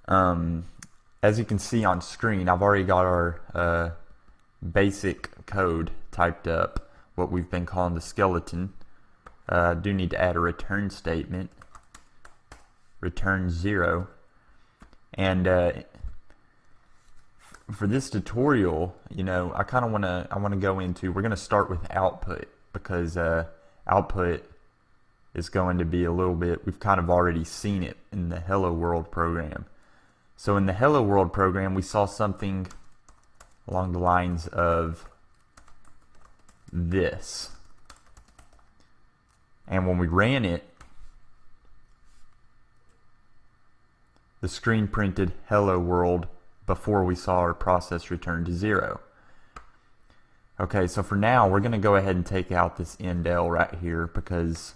As you can see on screen, I've already got our basic code typed up, what we've been calling the skeleton. I do need to add a return statement, return 0, and for this tutorial, I kind of want to go into, we're going to start with output, because output is going to be a little bit, we've kind of already seen it in the Hello World program. So in the Hello World program, we saw something along the lines of this. And when we ran it, the screen printed Hello World before we saw our process return to 0. Okay, so for now, we're going to go ahead and take out this end-L right here, because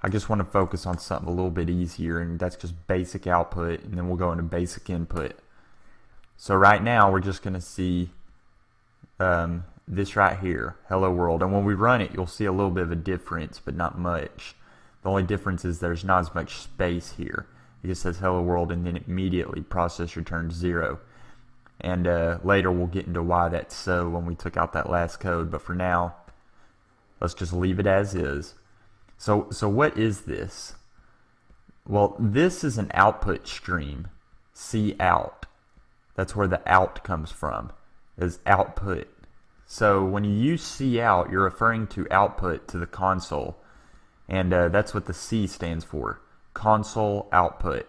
I just want to focus on something a little bit easier, and that's just basic output, and then we'll go into basic input. So right now, we're just going to see this right here, Hello World, and when we run it, you'll see a little bit of a difference, but not much. The only difference is there's not as much space here. It just says Hello World, and then immediately process returns 0. And later we'll get into why that's so when we took out that last code, but for now, let's just leave it as is. So what is this? Well, this is an output stream, cout. That's where the out comes from, is output. So when you use cout, you're referring to output to the console, and that's what the C stands for, console output.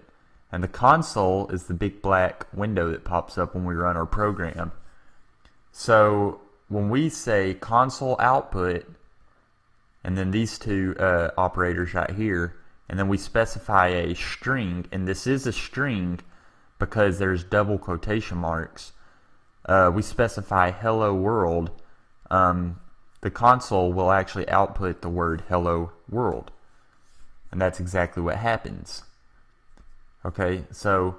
And the console is the big black window that pops up when we run our program. So when we say console output, and then these two operators right here, and then we specify a string, and this is a string because there's double quotation marks. We specify hello world. The console will actually output the word hello world, and that's exactly what happens. Okay, so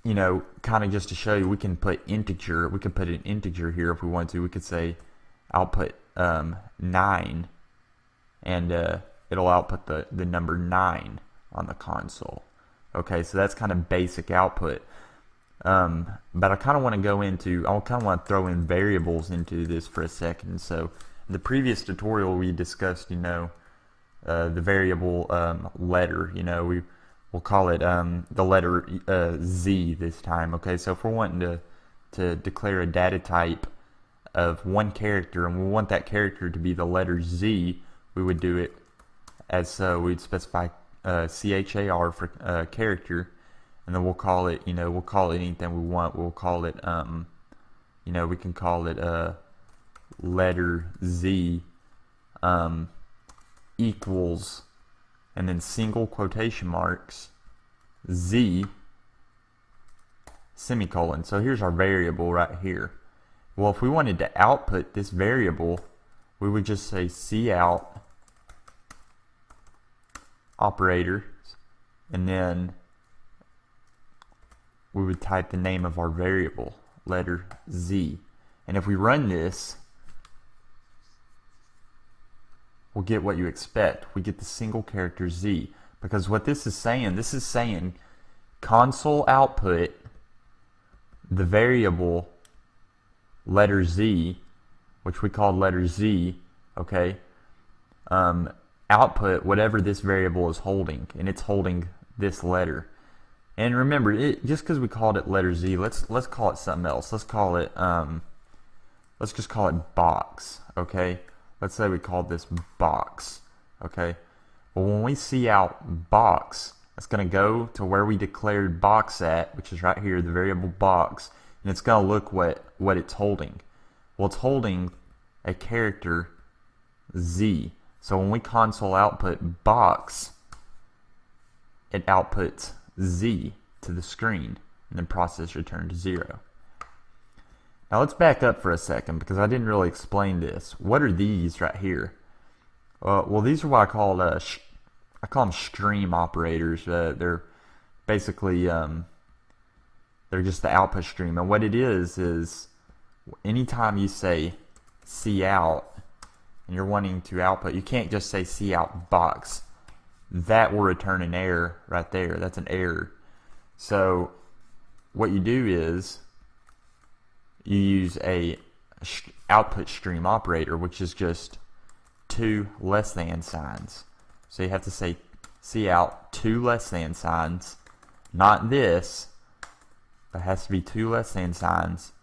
kind of just to show you, we can put integer. We could put an integer here if we want to. We could say output 9, and it'll output the number 9 on the console. Okay, so that's kind of basic output. But I kind of want to go into, I kind of want to throw in variables into this for a second. So in the previous tutorial we discussed, the variable letter. We'll call it the letter Z this time. Okay, so if we're wanting to declare a data type of one character, and we want that character to be the letter Z, we would do it as so. We'd specify char for character, and then we'll call it, we'll call it anything we want. We'll call it, we can call it letter Z equals, and then single quotation marks, Z semicolon. So here's our variable right here. Well, if we wanted to output this variable, we would just say cout operators, and then we would type the name of our variable, letter Z. And if we run this, we'll get what you expect. We get the single character Z, because what this is saying console output the variable letter Z, which we called letter Z, okay, output whatever this variable is holding, and it's holding this letter. And remember, just because we called it letter Z, let's call it something else. Let's call it let's just call it box. Okay, let's say we called this box. Okay, well, when we cout box, it's going to go to where we declared box at, which is right here, the variable box, and it's going to look what it's holding. Well, it's holding a character Z. So when we console output box, it outputs Z to the screen, and then process return to 0. Now let's back up for a second, because I didn't really explain this. What are these right here? Well, these are what I call them stream operators. They're basically they're just the output stream, and what it is anytime you say cout and you're wanting to output, you can't just say cout box. That will return an error right there. That's an error. So what you do is you use a output stream operator, which is just two less than signs. So you have to say cout two less than signs, not this, but it has to be two less than signs,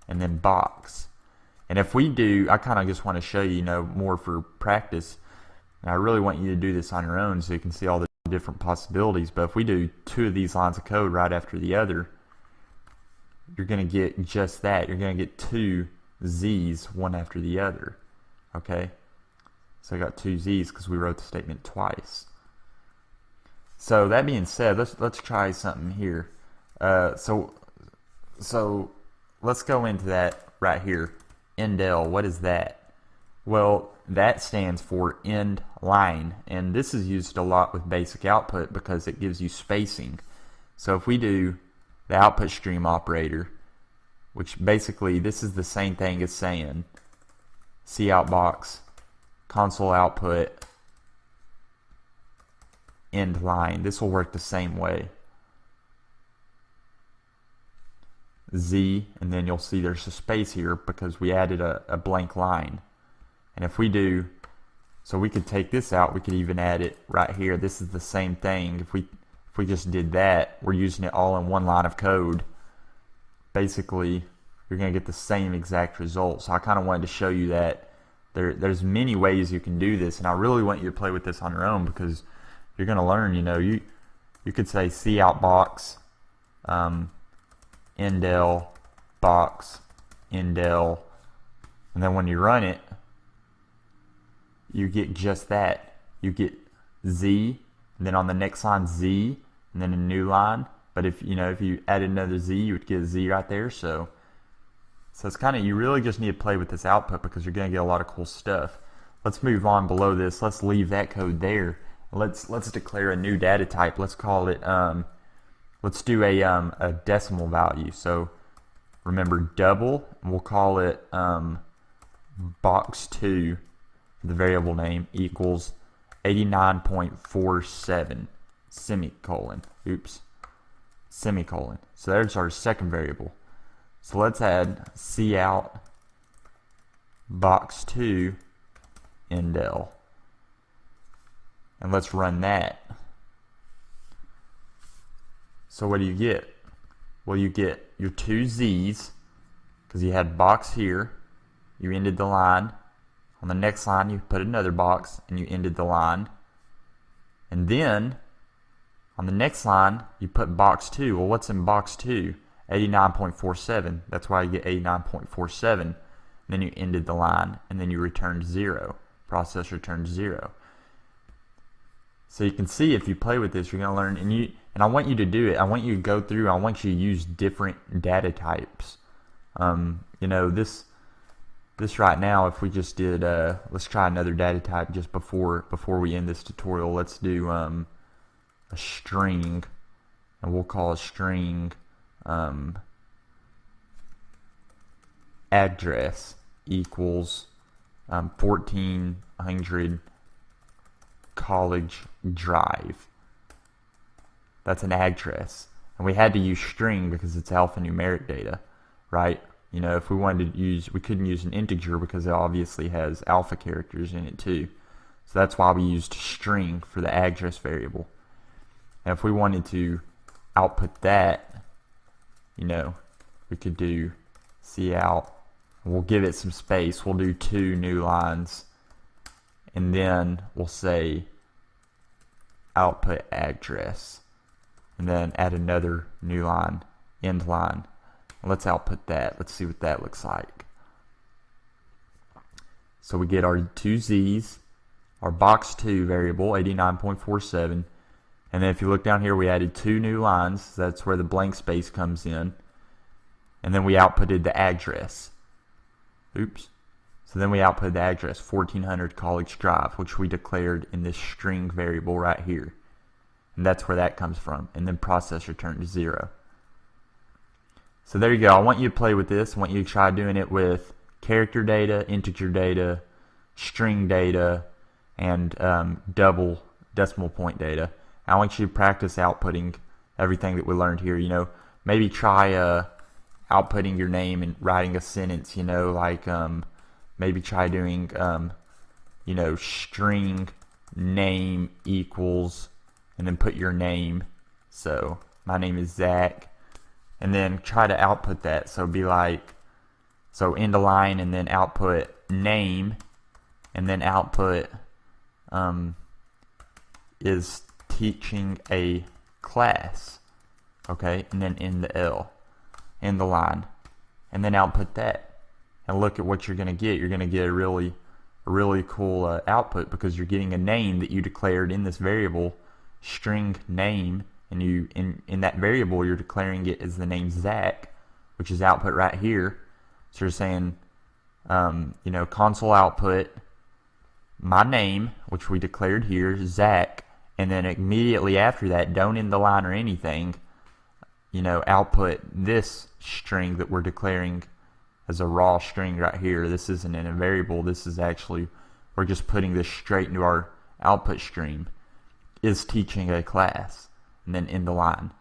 and then box. And if we do, I kind of just want to show you, more for practice. And I really want you to do this on your own so you can see all the different possibilities. But if we do two of these lines of code right after the other, you're going to get just that. You're going to get two Z's one after the other. Okay? So I got two Z's because we wrote the statement twice. So that being said, let's try something here. So let's go into that right here. Endl, what is that? Well, that stands for end line, and this is used a lot with basic output because it gives you spacing. So if we do the output stream operator, which basically this is the same thing as saying cout box console output end line. This will work the same way. Z, and then you'll see there's a space here because we added a blank line. And if we do, so we could take this out, we could even add it right here. This is the same thing. If we just did that, we're using it all in one line of code. Basically, you're going to get the same exact result. So I kind of wanted to show you that there's many ways you can do this, and I really want you to play with this on your own because you're going to learn. You could say cout box endl box endl, and then when you run it, you get just that. You get Z, and then on the next line Z, and then a new line. But if you added another Z, you would get a Z right there. So it's kind of, you really just need to play with this output because you're going to get a lot of cool stuff. Let's move on below this. Let's leave that code there. Let's declare a new data type. Let's call it let's do a decimal value. So remember double, and we'll call it box2, the variable name, equals 89.47 semicolon. Oops. Semicolon. So there's our second variable. So let's add cout box2 endl. And let's run that. So what do you get? Well, you get your two Z's because you had box here. You ended the line. On the next line, you put another box and you ended the line. And then on the next line, you put box 2. Well, what's in box 2? 89.47. That's why you get 89.47. Then you ended the line, and then you returned 0. Process returns 0. So you can see if you play with this, you're going to learn. And I want you to do it. I want you to go through. I want you to use different data types. This right now, if we just did, let's try another data type just before we end this tutorial. Let's do a string, and we'll call a string address equals 1400 College Drive. That's an address, and we had to use string because it's alphanumeric data, right? If we wanted to use, we couldn't use an integer because it obviously has alpha characters in it too. So that's why we used string for the address variable. And if we wanted to output that, we could do cout. We'll give it some space. We'll do 2 new lines, and then we'll say output address, and then add another new line, end line. Let's output that. Let's see what that looks like. So we get our 2 Z's, our box2 variable, 89.47, and then if you look down here, we added 2 new lines. That's where the blank space comes in. And then we outputted the address. Oops. So then we outputted the address, 1400 College Drive, which we declared in this string variable right here. And that's where that comes from. And then process returned 0. So there you go. I want you to play with this. I want you to try doing it with character data, integer data, string data, and double decimal point data. I want you to practice outputting everything that we learned here. Maybe try outputting your name and writing a sentence. Like maybe try doing string name equals, and then put your name. So my name is Zach, and then try to output that. So be like, so end a line and then output name, and then output is teaching a class. Okay, and then end the L, end the line, and then output that. And look at what you're going to get. You're going to get a really cool output, because you're getting a name that you declared in this variable, string name, and you in that variable you're declaring it as the name Zach, which is output right here. So you're saying console output my name, which we declared here, Zach, and then immediately after that, don't end the line or anything, output this string that we're declaring as a raw string right here. This isn't in a variable, this is actually, we're just putting this straight into our output stream, is teaching a class, and then end the line.